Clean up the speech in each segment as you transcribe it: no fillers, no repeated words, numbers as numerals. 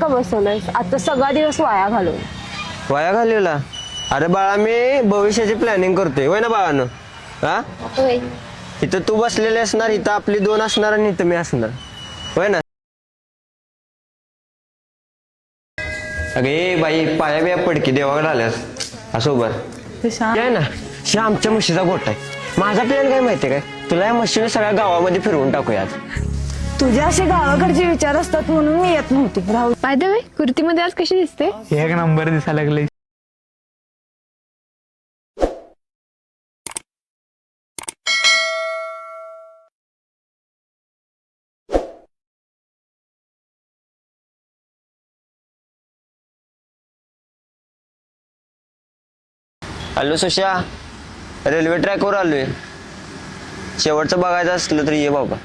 का बसवलंयस? आता सगळा दिवस वाया घालवला. वाया घालवला? अरे बाळा, मी भविष्याची प्लॅनिंग करतोय, होय ना बाळानं? हा, होय. इथं तू बसलेले असणार, इथं आपली दोन असणार आणि इथं मी असणार, होय ना? अगे बाई, पाया बिया पडकी देवाकडे आल्यास असं उभं आहे ना. श्या आमच्या म्हशीचा गोठा आहे. माझा प्लॅन काय माहितीये काय? तुला या म्हशीने सगळ्या गावामध्ये फिरवून टाकूया आज. तुझ्या असे गावाकडचे विचार असतात म्हणून मी येत नव्हती. राहू. बाय द वे, कुर्तीमध्ये आज कशी दिसते? एक नंबर दिसायला लागले. हॅलो सुशा, रेल्वे ट्रॅकवर आलोय. शेवटचं बघायचं असलं तरी ये बाबा.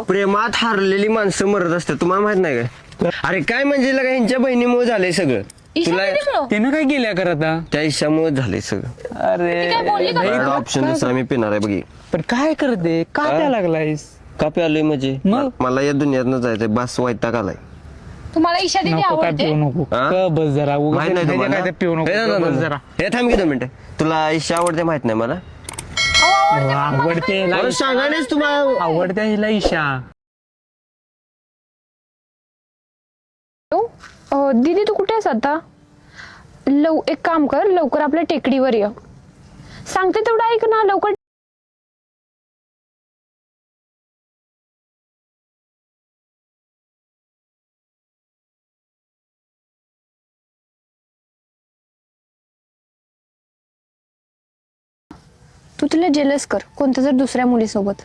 प्रेमात हारलेली माणसं मरत असतात, तुम्हाला माहित नाही काय? अरे काय म्हणजे लगा ह्यांच्या बहिणीमुळे झालंय सगळं. तुला त्यानं काय केलं कर आता? त्या ईशामुळे झालंय सगळं. अरे ऑप्शन दुसरा मी पिणार आहे बघी. पण काय करते? का त्या लागलायस? का प्यालोय म्हणजे? मग? मला या दुनियातनं जायचंय, बस वैताग आलाय. तुम्हाला ईशा दीदी नको काय आवडते? पिऊ नको. हा? क बस जरा उगाच माहित नाही ह्याच्या तुम्हाला? काय ते पिऊ नको. हे ना, क ना, बस ना. जरा. हे थांब की 2 मिनिटं. तुला ईशा आवडते माहित नाही मला. आवडते हिला बरं, ईशा. सांगा नाहीस तुम्हाला. आवडते हिला ईशा. दीदी तू कुठे आहेस आता? एक काम कर, लवकर आपल्या टेकडीवर ये. सांगते तेवढं ऐक ना लवकर. तू तिला जेलस कर कोणत्या जर दुसऱ्या मुलीसोबत.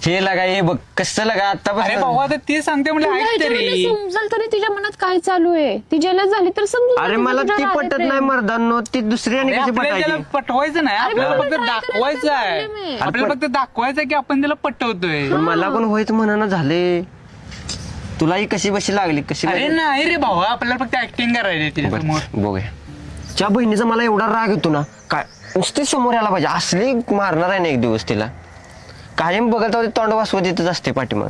हे लगा, हे बघ कसं लगा अरे आता. भाऊ आता ते सांगते म्हणजे ऐक तरी. समजल तरी तिच्या मनात काय चालू आहे. ती जेलस झाली तर समजून अरे जा, मला तुझ्या ती राहते पटत प्रेम. नाही मर्दांनो, ती दुसरी आणि अरे कशी आपल्याला पटायची? त्याला पटवायचं नाही, आपल्याला पण फक्त try करायला दाखवायचं काय आहे. problem आहे? आपल्याला फक्त दाखवायचं आहे की आपण त्याला पटवतोय. पण मला पण व्हायचं म्हणणं झाले. तुलाही कशी बशी लागली, कशी अरे नाही रे भाऊ, आपल्याला फक्त ऍक्टिंग करायची तिच्यासमोर. बघूया. त्या बहिणीचा मला एवढा राग येतो ना, काय नुसती समोर यायला पाहिजे. असली मारणार आहे ना एक दिवस तिला. कायम बघत होते तोंड वासवत येतच असते पाठीमाग.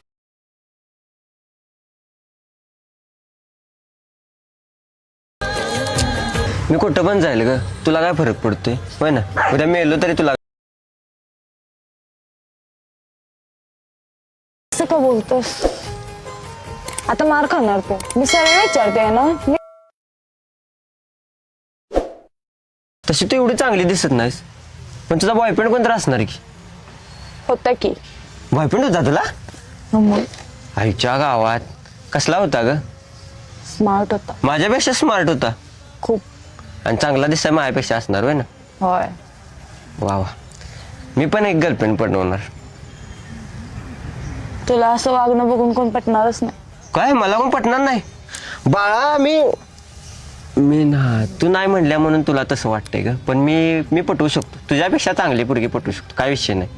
मी कुठं पण जाईल ग, तुला काय फरक पडतोय? होय ना, उद्या मेलो तरी तुला. असं का बोलतोस? आता मार खाणार तू. मी सरळ विचारते ना. तशी तू एवढी चांगली दिसत नाहीस, पण तुझा बॉयफ्रेंड कोणतरी असणार की? होता की. बॉयफ्रेंड होता तुला? मग आईच्या गावात. कसला होता ग? स्मार्ट होता माझ्यापेक्षा स्मार्ट होता खूप. आणि चांगला दिसाय माझ्यापेक्षा असणार, होय ना? होय. वा वा, मी पण एक गर्लफ्रेंड बनवणार. तुला असं वागणं बघून कोण पटणारच नाही. काय मला पण पटणार नाही बाळा. मी ना, तू नाही म्हणल्या म्हणून तुला तसं वाटतंय ग, पण मी पटवू शकतो. तुझ्यापेक्षा चांगली पोरगी पटवू शकतो, काय विषय नाही.